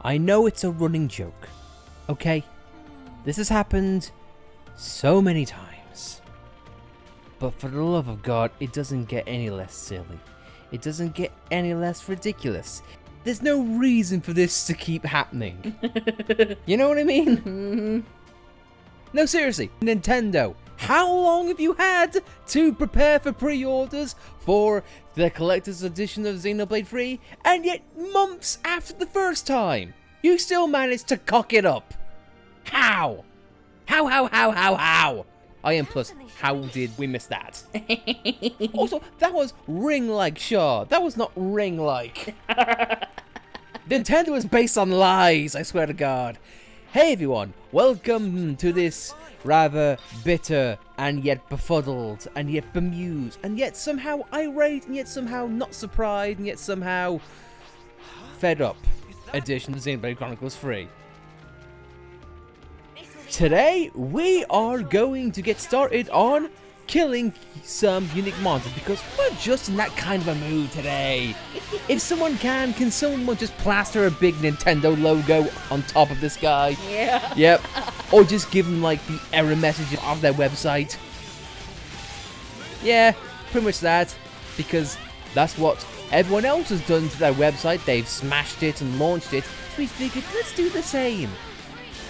I know it's a running joke, okay? This has happened so many times. But for the love of God, it doesn't get any less silly. It doesn't get any less ridiculous. There's no reason for this to keep happening. You know what I mean? No, seriously, Nintendo, how long have you had to prepare for pre-orders for the collector's edition of Xenoblade 3? And yet, months after the first time, you still managed to cock it up. How? How? I am plus, how did we miss that? Also, that was ring-like, Shaw. That was not ring-like. Nintendo is based on lies, I swear to God. Hey everyone, welcome to this rather bitter and yet befuddled and yet bemused and yet somehow irate and yet somehow not surprised and yet somehow fed up edition of Xenoblade Chronicles 3. Today we are going to get started on killing some unique monsters because we're just in that kind of a mood today. If someone can someone just plaster a big Nintendo logo on top of this guy? Yeah. Yep. Or just give them like the error message of their website. Yeah, pretty much that. Because that's what everyone else has done to their website. They've smashed it and launched it. So we figured, let's do the same.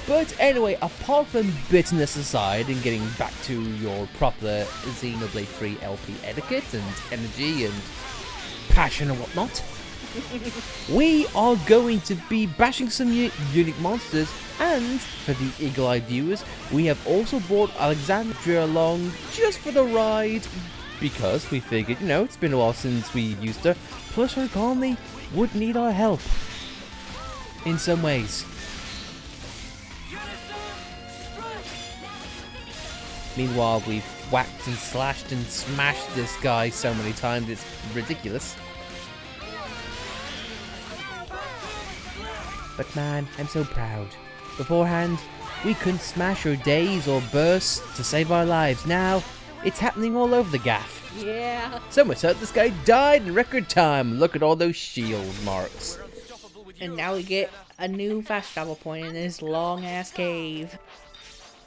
But anyway, apart from bitterness aside and getting back to your proper Xenoblade 3 LP etiquette and energy and passion and whatnot, we are going to be bashing some unique monsters, and for the eagle-eyed viewers, we have also brought Alexandria along just for the ride, because we figured, you know, it's been a while since we used her, plus her colony would need our help in some ways. Meanwhile, we've whacked and slashed and smashed this guy so many times, it's ridiculous. But man, I'm so proud. Beforehand, we couldn't smash or daze or burst to save our lives. Now, it's happening all over the gaff. Yeah. So much so this guy died in record time. Look at all those shield marks. And now we get a new fast travel point in this long-ass cave.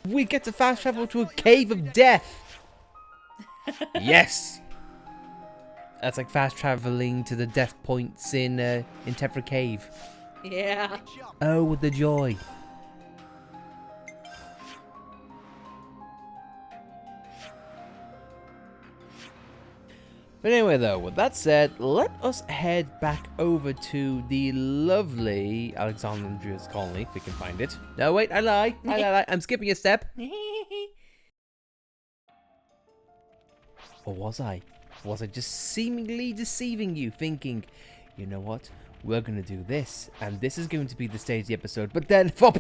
We get to fast travel to a cave of death. Yes. That's like fast traveling to the death points in Tephra Cave. Yeah. Oh, the joy. But anyway though, with that said, let us head back over to the lovely Alexandria's colony, if we can find it. No, wait, I lie. I'm skipping a step. Or was I? Was I just seemingly deceiving you, thinking, you know what, we're going to do this, and this is going to be the stage of the episode, but then, faux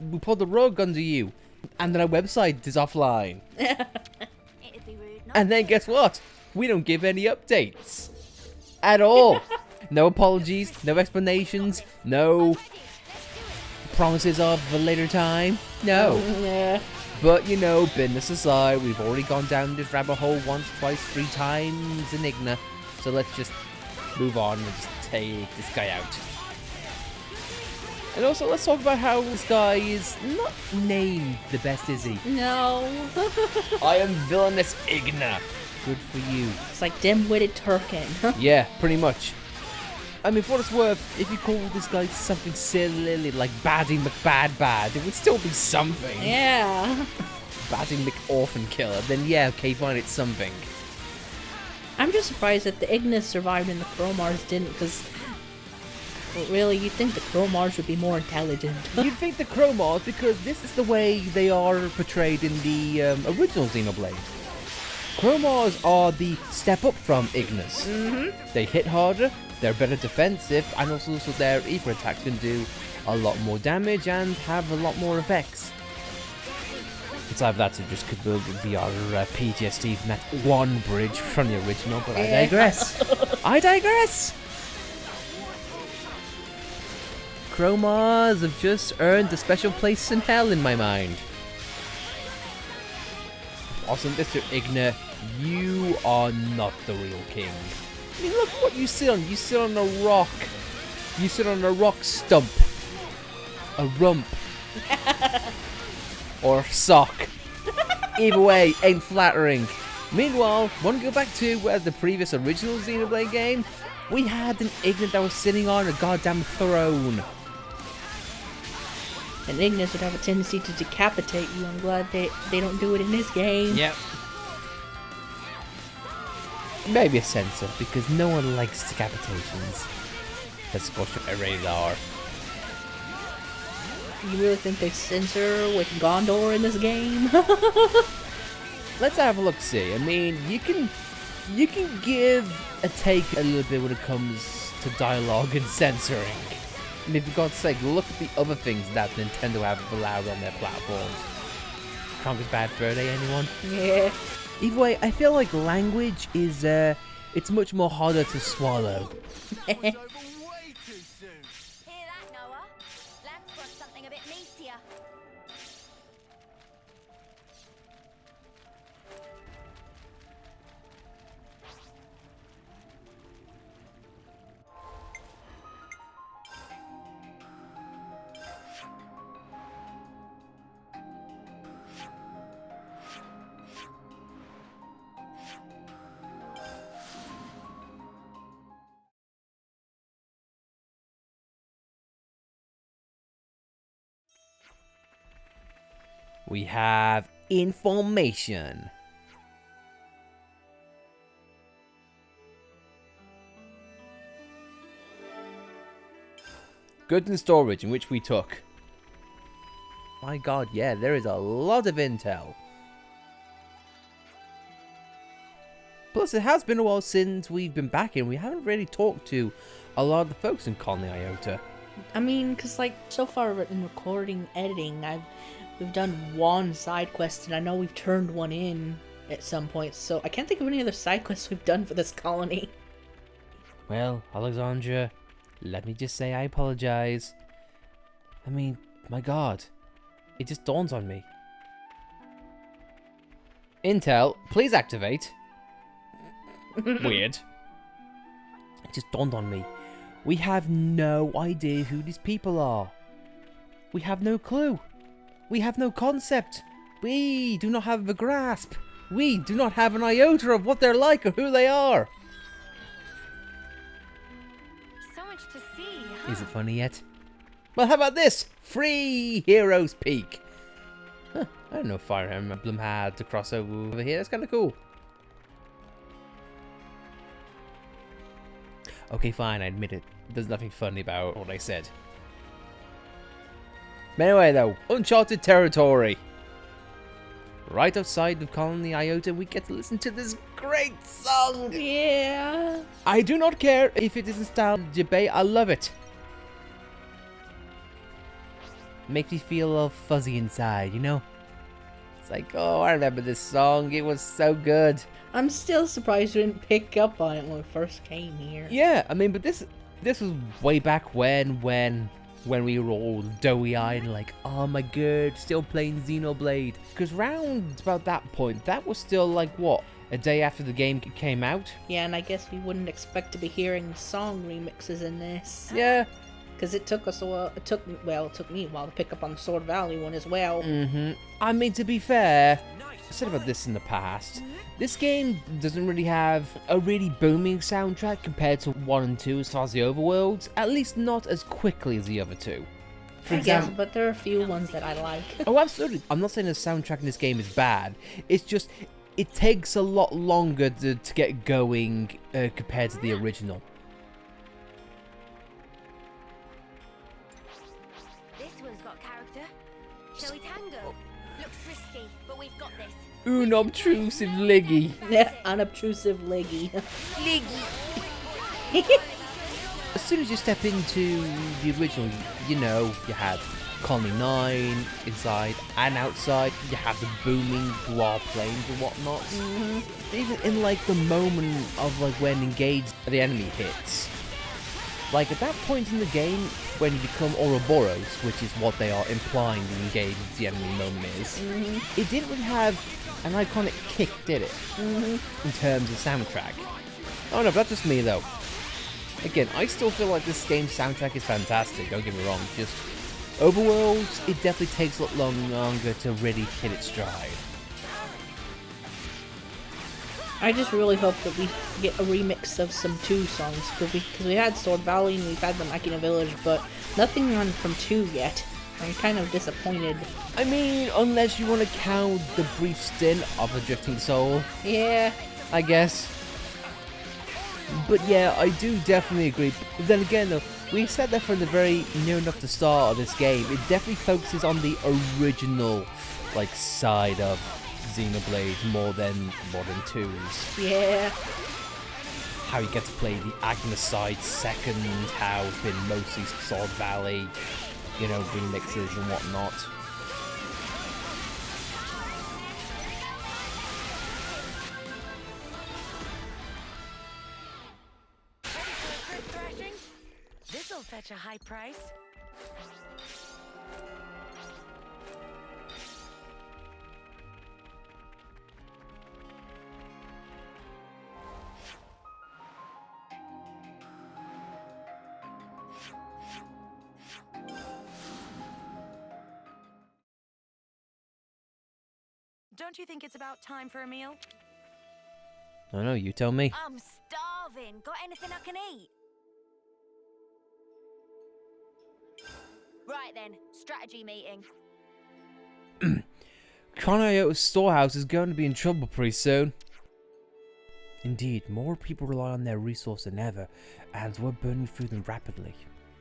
we pulled the rug under you, and then our website is offline. And then guess what? We don't give any updates. At all. No apologies, no explanations, no promises of a later time. No. Yeah. But, you know, business aside, we've already gone down this rabbit hole once, twice, 3 times in Igna. So let's just move on and just take this guy out. And also, let's talk about how this guy is not named the best, is he? No. I am villainous Igna. Good for you. It's like dim-witted Turkin. Yeah, pretty much. I mean, for what it's worth, if you call this guy something silly like Baddy McBadbad, it would still be something. Yeah. Baddy McOrphan Killer, then yeah, okay, fine, it's something. I'm just surprised that the Ignis survived and the Chromars didn't, because really, you'd think the Chromars would be more intelligent. You'd think the Chromars, because this is the way they are portrayed in the original Xenoblade. Chromars are the step up from Ignis. They hit harder, they're better defensive, and also their Ether attacks can do a lot more damage and have a lot more effects. Besides that, it just could be our PTSD from that one bridge from the original, but I digress. I digress! Chromars have just earned a special place in hell in my mind. Also, Mr. Igna, you are not the real king. I mean, look what you sit on. You sit on a rock. You sit on a rock stump. A rump. Or a sock. Either way, ain't flattering. Meanwhile, want to go back to the previous original Xenoblade game? We had an Ignis that was sitting on a goddamn throne. And Ignis would have a tendency to decapitate you. I'm glad they don't do it in this game. Yep. Maybe a censor, because no one likes decapitations. That's supposed to be rated R. You really think they censor with Gondor in this game? Let's have a look. See, I mean, you can give a take a little bit when it comes to dialogue and censoring. And if for God's sake, look at the other things that Nintendo have allowed on their platforms. Can't be bad fur day, anyone? Yeah. Either way, I feel like language is it's much more harder to swallow. Hear that, Noah? Lance wants something a bit meatier. We have information. Goods and storage, in which we took. My god, yeah, there is a lot of intel. Plus, it has been a while since we've been back and we haven't really talked to a lot of the folks in Colony Iota. I mean, cause like so far in recording, editing, we've done one side quest, and I know we've turned one in at some point. So I can't think of any other side quests we've done for this colony. Well, Alexandra, let me just say I apologize. I mean, my god, it just dawns on me. Intel, please activate. Weird. It just dawned on me. We have no idea who these people are. We have no clue. We have no concept. We do not have a grasp. We do not have an iota of what they're like or who they are. So much to see, huh? Is it funny yet? Well, how about this? Free Heroes Peak. Huh, I don't know if Fire Emblem had to cross over here. That's kind of cool. Okay, fine, I admit it. There's nothing funny about what I said. But anyway, though, uncharted territory. Right outside of Colony Iota, we get to listen to this great song. Yeah. I do not care if it isn't styled Jibei, I love it. Makes me feel all fuzzy inside, you know? It's like, oh, I remember this song. It was so good. I'm still surprised you didn't pick up on it when we first came here. Yeah, I mean, but this was way back when we were all doughy-eyed and like, oh my god, still playing Xenoblade. Because round about that point, that was still like, what, a day after the game came out? Yeah, and I guess we wouldn't expect to be hearing song remixes in this. Yeah. Because it took us a while, it took me a while to pick up on the Sword Valley one as well. I mean, to be fair, I said about this in the past. This game doesn't really have a really booming soundtrack compared to 1 and 2 as far as the overworlds. At least not as quickly as the other two. For I guess, example, but there are a few ones that I like. oh, absolutely. I'm not saying the soundtrack in this game is bad. It's just, it takes a lot longer to get going compared to the original. This one's got character. Shall we tango? Looks risky, but we've got this. Unobtrusive Liggy. Unobtrusive leggy. As soon as you step into the original, you know, you had Colony 9 inside and outside. You have the booming guar planes and whatnot. Even in like the moment of like when engaged the enemy hits. Like at that point in the game, when you become Ouroboros, which is what they are implying the engage the enemy moment is, it didn't really have an iconic kick, did it? In terms of soundtrack. Oh no, but that's just me though. Again, I still feel like this game's soundtrack is fantastic, don't get me wrong. Just Overworlds, it definitely takes a lot longer to really hit its stride. I just really hope that we get a remix of some 2 songs, because we had Sword Valley and we've had the Makina Village, but nothing on from 2 yet. I'm kind of disappointed. I mean, unless you want to count the brief stint of the Drifting Soul. Yeah. I guess. But yeah, I do definitely agree. But then again though, we said that from the very near enough the start of this game, it definitely focuses on the original, like, side of Xenoblade more than Modern 2's. Yeah. How you get to play the Agnes side second, how it's been mostly Sword Valley, you know, remixes and whatnot. This'll fetch a high price. Don't you think it's about time for a meal? I don't know, you tell me. I'm starving. Got anything I can eat? Right then, strategy meeting. Iota's storehouse is going to be in trouble pretty soon. Indeed, more people rely on their resource than ever, and we're burning through them rapidly.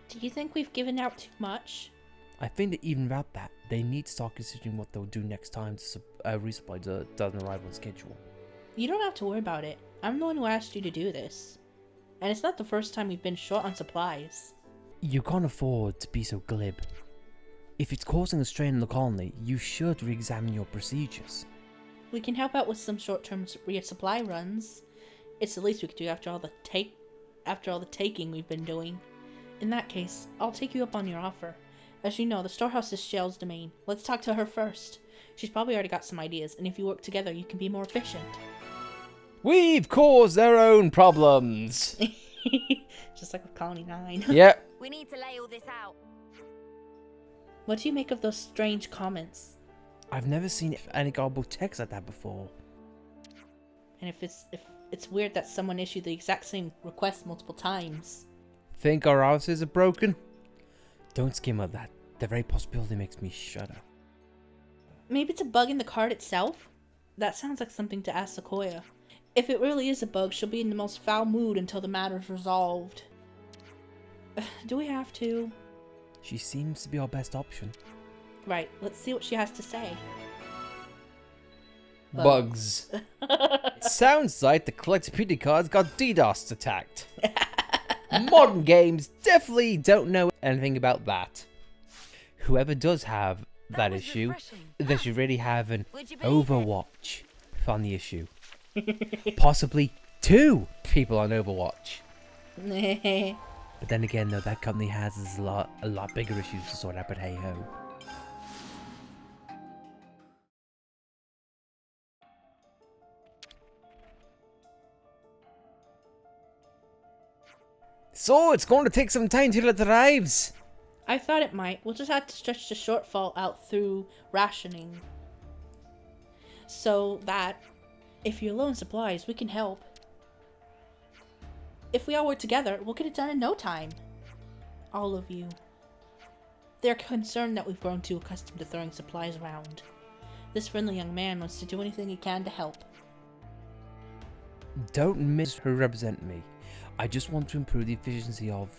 Do you think we've given out too much? I think that even without that, they need to start considering what they'll do next time to resupply doesn't arrive on schedule. You don't have to worry about it. I'm the one who asked you to do this. And it's not the first time we've been short on supplies. You can't afford to be so glib. If it's causing a strain in the colony, you should re-examine your procedures. We can help out with some short-term resupply runs. It's the least we could do after all the taking we've been doing. In that case, I'll take you up on your offer. As you know, the storehouse is Shell's domain. Let's talk to her first. She's probably already got some ideas, and if you work together, you can be more efficient. We've caused our own problems! Just like with Colony 9. Yep. We need to lay all this out. What do you make of those strange comments? I've never seen any garbled text like that before. And if it's weird that someone issued the exact same request multiple times. Think our houses are broken? Don't skim at that. The very possibility makes me shudder. Maybe it's a bug in the card itself? That sounds like something to ask Sequoia. If it really is a bug, she'll be in the most foul mood until the matter's resolved. Do we have to? She seems to be our best option. Right, let's see what she has to say. Bugs. Sounds like the collector PD cards got DDoS attacked. Modern games definitely don't know anything about that. Whoever does have that issue, they should really have an Overwatch on the issue. Possibly 2 people on Overwatch. But then again, though, that company has a lot bigger issues to sort out, but hey ho. So, it's going to take some time till it arrives. I thought it might. We'll just have to stretch the shortfall out through rationing. So that, if you're low in supplies, we can help. If we all work together, we'll get it done in no time. All of you. They're concerned that we've grown too accustomed to throwing supplies around. This friendly young man wants to do anything he can to help. Don't misrepresent me. I just want to improve the efficiency of...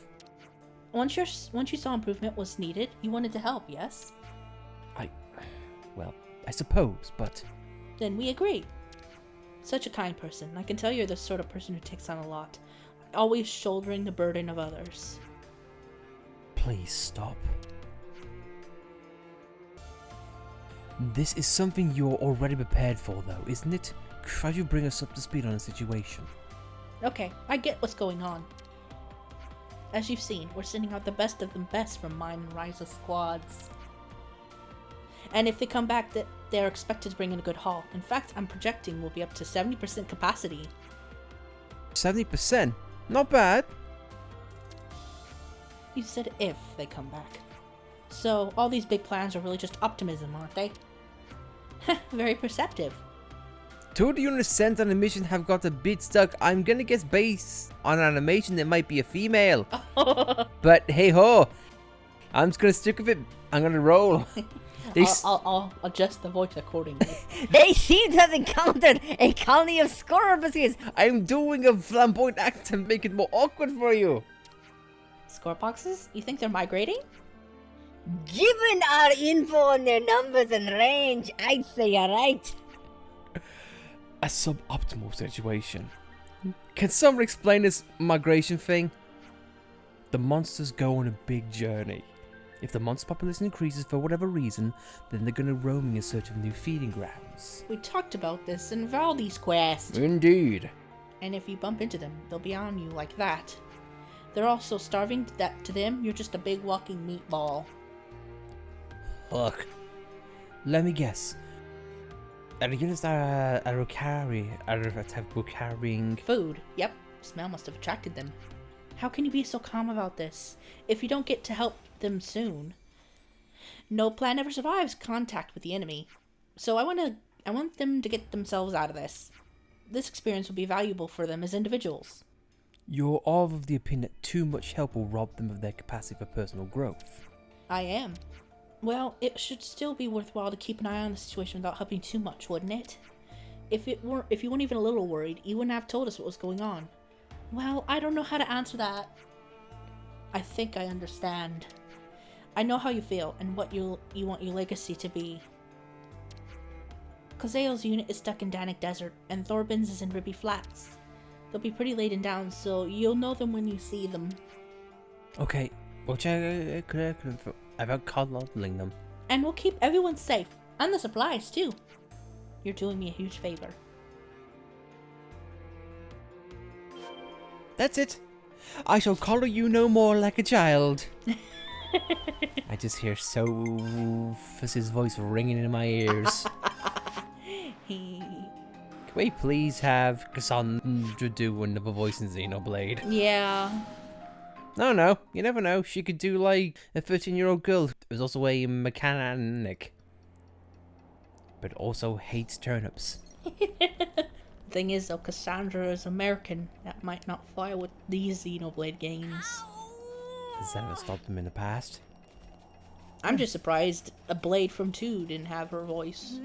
Once you saw improvement was needed, you wanted to help, yes? Well, I suppose, but... Then we agree. Such a kind person. I can tell you're the sort of person who takes on a lot. Always shouldering the burden of others. Please stop. This is something you're already prepared for, though, isn't it? Try to bring us up to speed on the situation. Okay, I get what's going on. As you've seen, we're sending out the best of the best from mine and Ryza squads. And if they come back, they're expected to bring in a good haul. In fact, I'm projecting we'll be up to 70% capacity. 70%? Not bad. You said if they come back. So, all these big plans are really just optimism, aren't they? Very perceptive. 2 of the units sent on a mission have got a bit stuck. I'm gonna guess based on animation it might be a female. But hey ho, I'm just gonna stick with it. I'm gonna roll. I'll adjust the voice accordingly. They seem to have encountered a colony of scorpions. I'm doing a flamboyant act to make it more awkward for you. Scoreboxes? You think they're migrating? Given our info on their numbers and range, I'd say you're right. A suboptimal situation. Can someone explain this migration thing? The monsters go on a big journey. If the monster population increases for whatever reason, then they're gonna roaming in search of new feeding grounds. We talked about this in Valdi's quest. Indeed. And if you bump into them, they'll be on you like that. They're also starving that to them, you're just a big walking meatball. Look, let me guess. Are the units that are carrying Food. Yep. Smell must have attracted them. How can you be so calm about this if you don't get to help them soon? No plan ever survives contact with the enemy. So I want them to get themselves out of this. This experience will be valuable for them as individuals. You're all of the opinion that too much help will rob them of their capacity for personal growth. I am. Well, it should still be worthwhile to keep an eye on the situation without helping too much, wouldn't it? If you weren't even a little worried, you wouldn't have told us what was going on. Well, I don't know how to answer that. I think I understand. I know how you feel and what you want your legacy to be. Kozael's unit is stuck in Danik Desert, and Thorbin's is in Ribby Flats. They'll be pretty laden down, so you'll know them when you see them. Okay, watch out about coddling them. And we'll keep everyone safe, and the supplies too. You're doing me a huge favor. That's it. I shall coddle you no more like a child. I just hear Sophus's voice ringing in my ears. Can we please have Cassandra do another voice in Xenoblade? Yeah. No, you never know. She could do like a 13-year-old girl who's also a mechanic, but also hates turnips. Thing is, though, Cassandra is American. That might not fly with these Xenoblade games. Has that ever stopped them in the past? I'm just surprised a Blade from 2 didn't have her voice.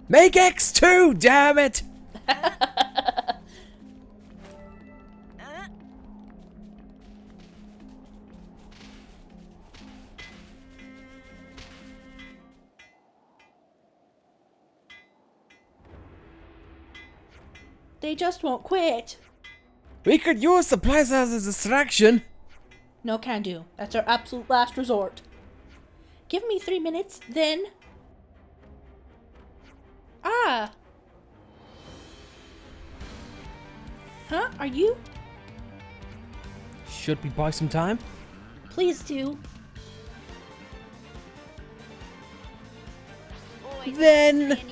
Make X2, damn it! They just won't quit. We could use supplies as a distraction. No can do. That's our absolute last resort. Give me 3 minutes, then... Ah! Huh? Are you? Should we buy some time? Please do. Always Then- nice to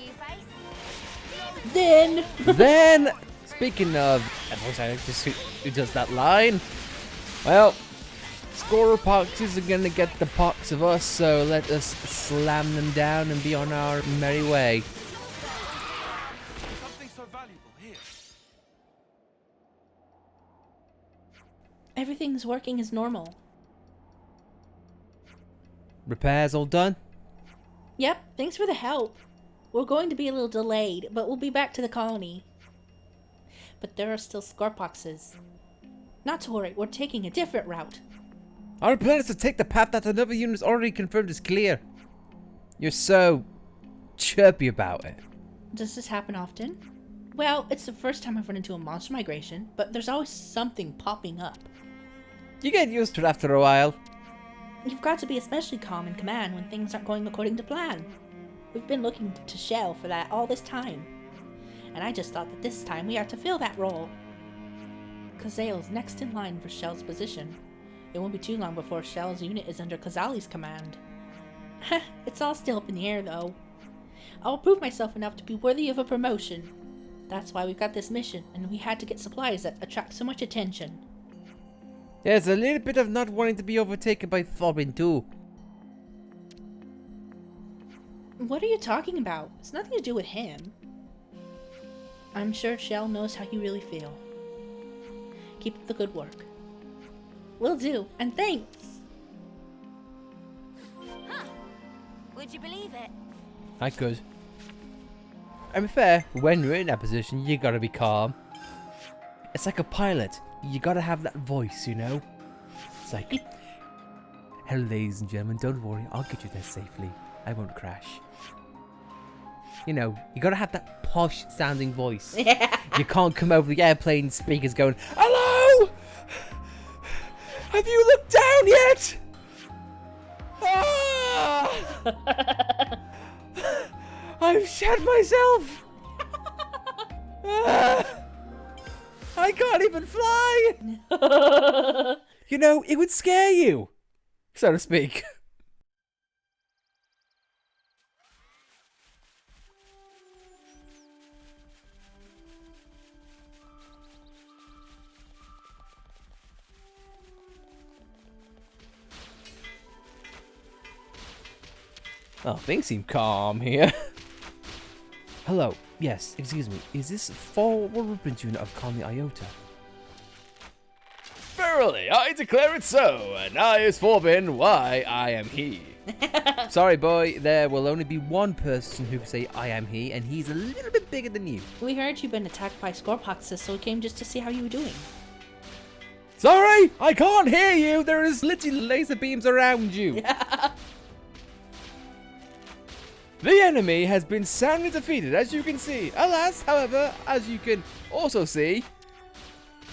see a new face. Then... Speaking of a voice actor who does that line, well, scorer poxes are gonna get the pox of us, so let us slam them down and be on our merry way. Something so valuable here. Everything's working as normal. Repairs all done? Yep, thanks for the help. We're going to be a little delayed, but we'll be back to the colony. But there are still scorpoxes. Not to worry, we're taking a different route. Our plan is to take the path that another unit has already confirmed is clear. You're so chirpy about it. Does this happen often? Well, it's the first time I've run into a monster migration, but there's always something popping up. You get used to it after a while. You've got to be especially calm in command when things aren't going according to plan. We've been looking to Shell for that all this time. And I just thought that this time we are to fill that role. Kozael's next in line for Shell's position. It won't be too long before Shell's unit is under Kazali's command. It's all still up in the air though. I'll prove myself enough to be worthy of a promotion. That's why we've got this mission, and we had to get supplies that attract so much attention. There's a little bit of not wanting to be overtaken by Thorben too. What are you talking about? It's nothing to do with him. I'm sure Shell knows how you really feel. Keep up the good work. Will do, and thanks! Huh. Would you believe it? I could. I mean, fair, when you're in that position, you gotta be calm. It's like a pilot. You gotta have that voice, you know? It's like, hello, ladies and gentlemen, don't worry, I'll get you there safely. I won't crash. You know, you gotta have that posh sounding voice. You can't come over the airplane speakers going, hello! Have you looked down yet? Ah! I've shat myself! Ah! I can't even fly! You know, it would scare you, so to speak. Oh, things seem calm here. Hello. Yes, excuse me. Is this forward unit of Colony Iota? Verily, I declare it so, and I is Forbin, why I am he. Sorry, boy. There will only be one person who can say I am he, and he's a little bit bigger than you. We heard you've been attacked by Scorpoxes, so we came just to see how you were doing. Sorry, I can't hear you. There is literally laser beams around you. The enemy has been soundly defeated, as you can see. Alas, however, as you can also see,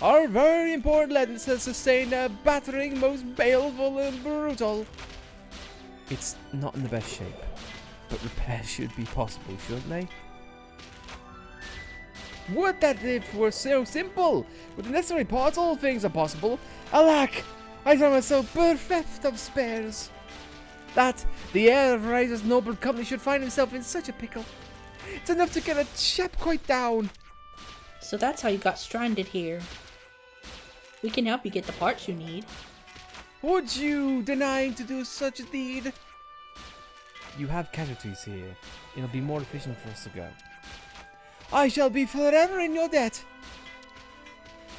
our very important legends has sustained a battering most baleful and brutal. It's not in the best shape, but repairs should be possible, shouldn't they? Would that it were so simple! With the necessary parts, all things are possible. Alack, I find myself bereft of spares. That the heir of Riser's noble company should find himself in such a pickle. It's enough to get a chap quite down. So that's how you got stranded here. We can help you get the parts you need. Would you deny to do such a deed? You have casualties here. It'll be more efficient for us to go. I shall be forever in your debt.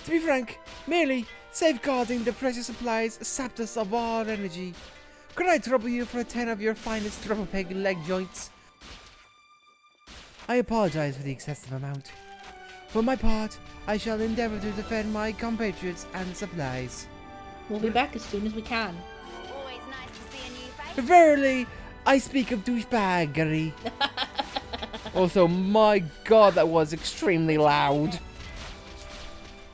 To be frank, merely safeguarding the precious supplies sapped us of our energy. Could I trouble you for 10 of your finest triple peg leg joints? I apologize for the excessive amount. For my part, I shall endeavor to defend my compatriots and supplies. We'll be back as soon as we can. Always nice to see a new face. Verily, I speak of douchebaggery. Also, my god, that was extremely loud.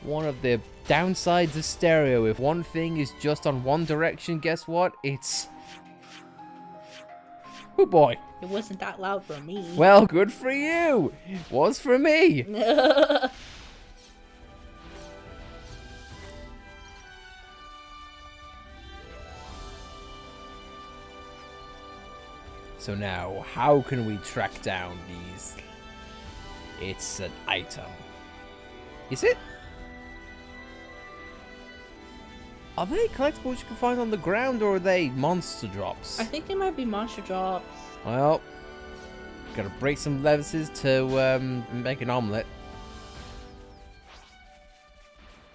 One of the downsides of stereo, if one thing is just on one direction, guess what? It's... oh boy. It wasn't that loud for me. Well, good for you. It was for me. So now, how can we track down these? It's an item. Is it? Are they collectibles you can find on the ground, or are they monster drops? I think they might be monster drops. Well, gotta break some lettuces to make an omelet.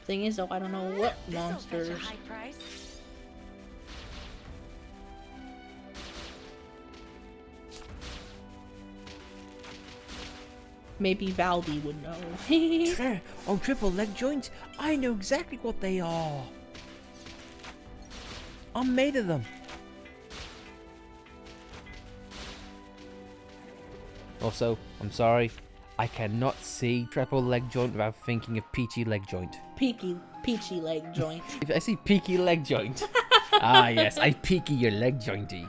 Thing is, though, I don't know what This'll fetch monsters. a high price. Maybe Valby would know. Oh, triple leg joints. I know exactly what they are. I'm made of them. Also, I'm sorry, I cannot see triple leg joint without thinking of peachy leg joint. Peachy leg joint. If I see peaky leg joint, ah yes, I peaky your leg jointy.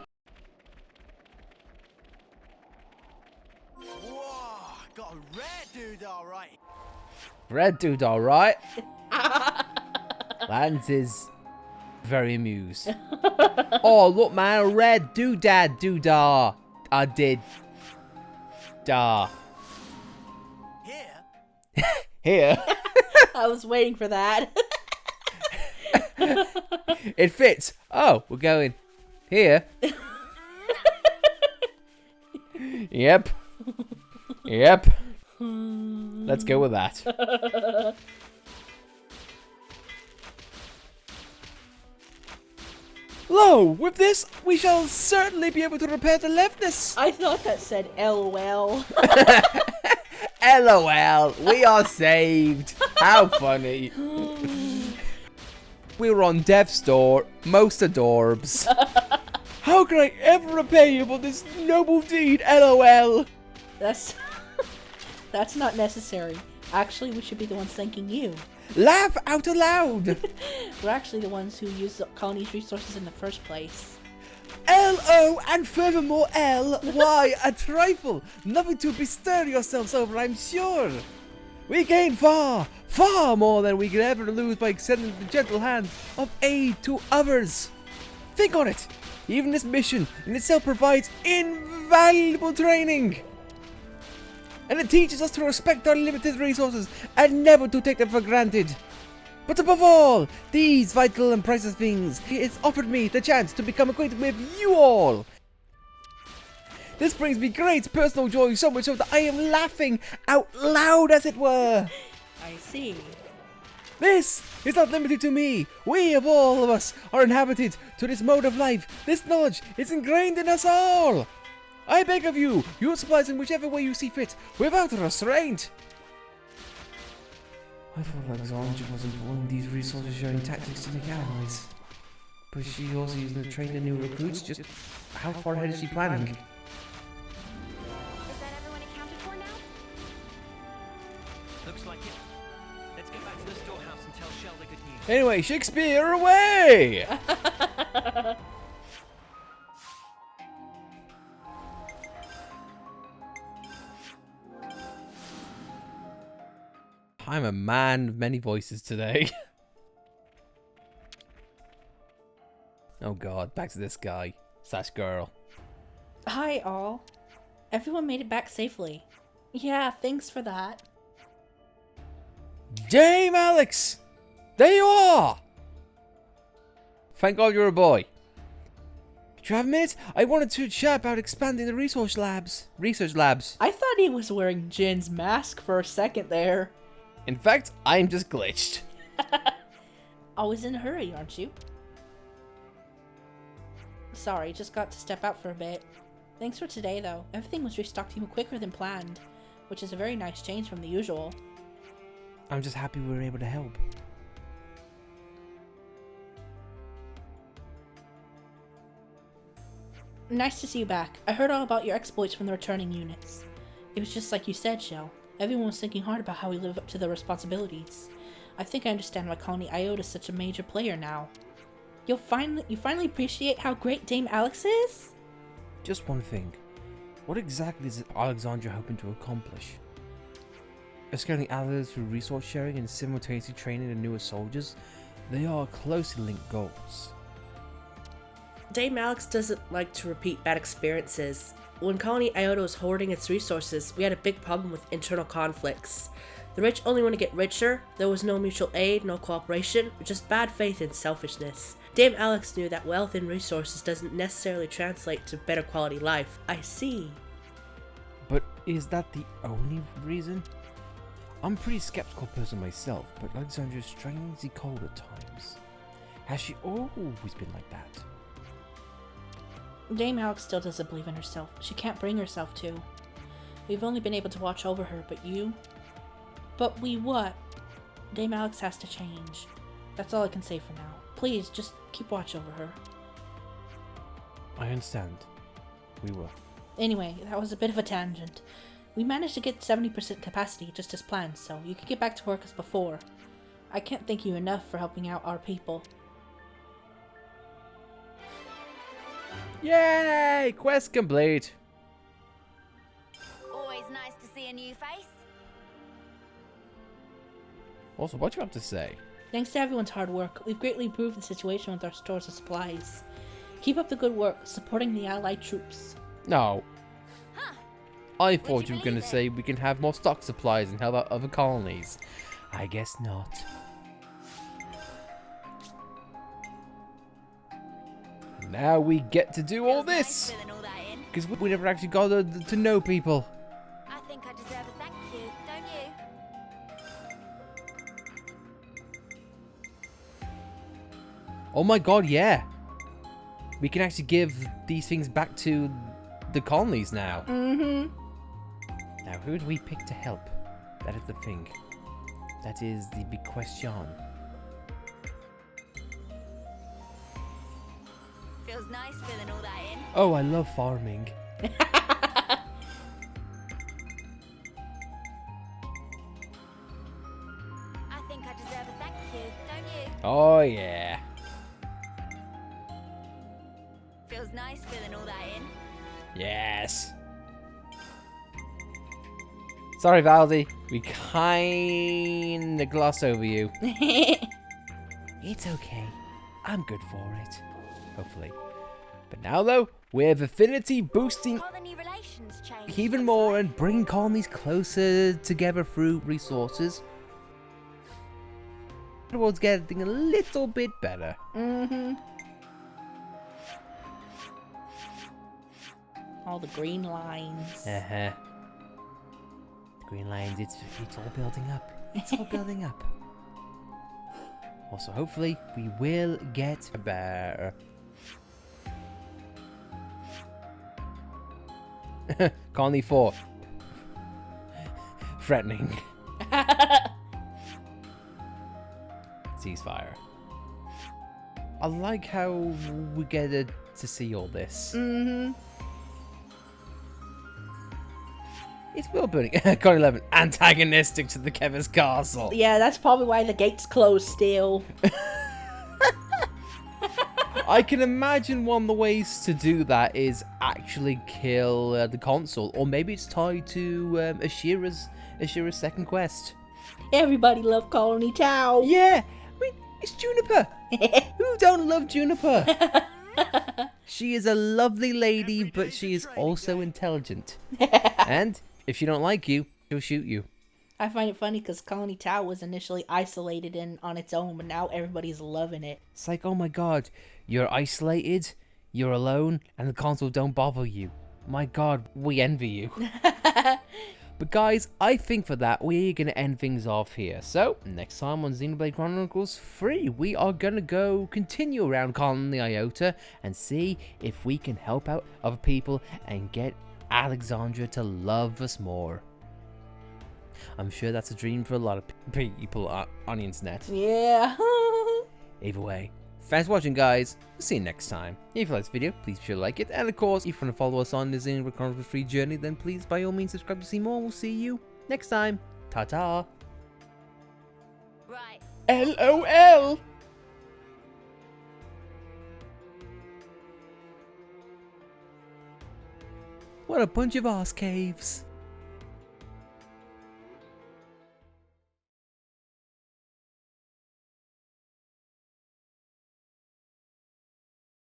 Whoa, got a red dude, all right. Red dude, alright. Lance is very amused. Oh, look, man, a red doodad doodah. I did. Da. Here, Here. I was waiting for that. It fits. Oh, we're going here. Yep. Yep. Let's go with that. Lo, with this, we shall certainly be able to repair the leftness. I thought that said LOL. LOL, we are saved. How funny. We were on Death's Door, most adorbs. How can I ever repay you for this noble deed, LOL? That's not necessary. Actually, we should be the ones thanking you. Laugh out aloud. We're actually the ones who used the colony's resources in the first place. L-O and furthermore L. Why, a trifle. Nothing to bestir yourselves over, I'm sure. We gain far, far more than we could ever lose by extending the gentle hand of aid to others. Think on it. Even this mission in itself provides invaluable training. And it teaches us to respect our limited resources and never to take them for granted. But above all, these vital and priceless things, it's offered me the chance to become acquainted with you all. This brings me great personal joy, so much so that I am laughing out loud, as it were. I see. This is not limited to me. We, of all of us, are inhabited to this mode of life. This knowledge is ingrained in us all. I beg of you, use supplies in whichever way you see fit, without restraint. I thought Alexandra was employing these resource-sharing tactics to make allies. But she also using to train the new recruits. Just how far ahead is she planning? Is that everyone accounted for now? Looks like it. Let's get back to the storehouse and tell Shell the good news. Anyway, Shakespeare, away! I'm a man of many voices today. Oh god, back to this guy / girl. Hi, all. Everyone made it back safely. Yeah, thanks for that. Dame Alex! There you are! Thank God you're a boy. Do you have a minute? I wanted to chat about expanding the research labs. I thought he was wearing Jin's mask for a second there. In fact, I'm just glitched. Always in a hurry, aren't you? Sorry, just got to step out for a bit. Thanks for today, though. Everything was restocked even quicker than planned, which is a very nice change from the usual. I'm just happy we were able to help. Nice to see you back. I heard all about your exploits from the returning units. It was just like you said, Shell. Everyone was thinking hard about how we live up to their responsibilities. I think I understand why Colony Iota is such a major player now. You finally appreciate how great Dame Alex is? Just one thing. What exactly is Alexandra hoping to accomplish? Escorting allies through resource sharing and simultaneously training the newer soldiers? They are closely linked goals. Dame Alex doesn't like to repeat bad experiences. When Colony Iota was hoarding its resources, we had a big problem with internal conflicts. The rich only want to get richer, there was no mutual aid, no cooperation, just bad faith and selfishness. Dame Alex knew that wealth and resources doesn't necessarily translate to better quality life. I see. But is that the only reason? I'm a pretty skeptical person myself, but Alexandra is strangely cold at times. Has she always been like that? Dame Alex still doesn't believe in herself. She can't bring herself to. We've only been able to watch over her, but you? But we what? Dame Alex has to change. That's all I can say for now. Please, just keep watch over her. I understand. We will. Anyway, that was a bit of a tangent. We managed to get 70% capacity just as planned, so you can get back to work as before. I can't thank you enough for helping out our people. Yay! Quest complete! Always nice to see a new face. Also, what do you have to say? Thanks to everyone's hard work, we've greatly improved the situation with our stores of supplies. Keep up the good work, supporting the allied troops. No. Huh. I thought you you were going to believe it? say we can have more stock supplies and help out other colonies. I guess not. Now we get to do all Feels nice this. filling all that in. Because we never actually got to know people. I think I deserve a thank you, don't you? Oh my god, yeah. We can actually give these things back to the colonies now. Mm-hmm. Now, who do we pick to help? That is the thing. That is the big question. Feels nice filling all that in. Oh, I love farming. I think I deserve a thank you, don't you? Oh yeah. Feels nice filling all that in. Yes. Sorry, Valdi. We kinda glossed over you. It's okay. I'm good for it. Hopefully. But now, though, we have affinity boosting Colony relations change. Even more and bring colonies closer together through resources. The world's getting a little bit better. Mm-hmm. All the green lines. Uh-huh. Green lines, it's all building up. It's all building up. Also, hopefully, we will get better. Colony 4. Threatening. Ceasefire. I like how we get to see all this. Mm-hmm. It's world building. Colony 11. Antagonistic to the Kevin's castle. Yeah, that's probably why the gate's closed still. I can imagine one of the ways to do that is actually kill the consul, or maybe it's tied to Ashira's second quest. Everybody love Colony Tau. Yeah, I mean it's Juniper. Who don't love Juniper? She is a lovely lady, but she is also intelligent. And if she don't like you, she'll shoot you. I find it funny because Colony Tau was initially isolated and on its own, but now everybody's loving it. It's like, oh my god, you're isolated, you're alone, and the console don't bother you. My god, we envy you. But guys, I think for that, we're going to end things off here. So, next time on Xenoblade Chronicles 3, we are going to continue around Colony Iota and see if we can help out other people and get Alexandra to love us more. I'm sure that's a dream for a lot of people on the internet. Yeah. Either way, thanks for watching, guys. We'll see you next time. If you like this video, please be sure to like it. And of course, if you want to follow us on the Xenoblade Chronicles 3 journey, then please by all means subscribe to see more. We'll see you next time. Ta-ta. Right. LOL. What a bunch of arse caves.